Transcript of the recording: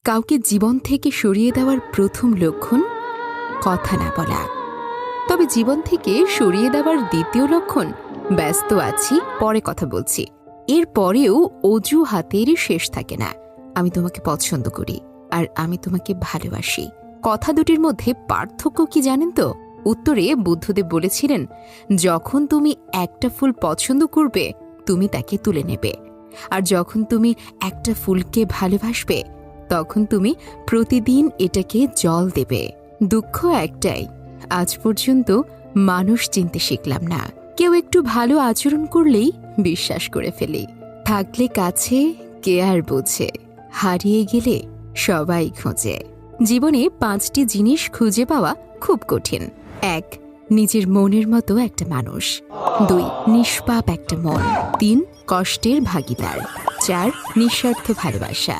কাউকে জীবন থেকে সরিয়ে দেওয়ার প্রথম লক্ষণ কথা না বলা। তবে জীবন থেকে সরিয়ে দেওয়ার দ্বিতীয় লক্ষণ ব্যস্ত আছি, পরে কথা বলছি। এর পরেও অজুহাতের শেষ থাকে না। আমি তোমাকে পছন্দ করি আর আমি তোমাকে ভালোবাসি। কথা দুটির মধ্যে পার্থক্য কি জানেন তো? উত্তরে বুদ্ধদেব বলেছিলেন, যখন তুমি একটা ফুল পছন্দ করবে তুমি তাকে তুলে নেবে, আর যখন তুমি একটা ফুলকে ভালোবাসবে তখন তুমি প্রতিদিন এটাকে জল দেবে। দুঃখ একটাই, আজ পর্যন্ত মানুষ চিনতে শিখলাম না। কেউ একটু ভালো আচরণ করলেই বিশ্বাস করে ফেলি। থাকলে কাছে কে আর বোঝে, হারিয়ে গেলে সবাই খোঁজে। জীবনে 5টি জিনিস খুঁজে পাওয়া খুব কঠিন। 1. নিজের মনের মতো একটা মানুষ। 2. নিষ্পাপ একটা মন। 3. কষ্টের ভাগিদার। 4. নিঃস্বার্থ ভালোবাসা।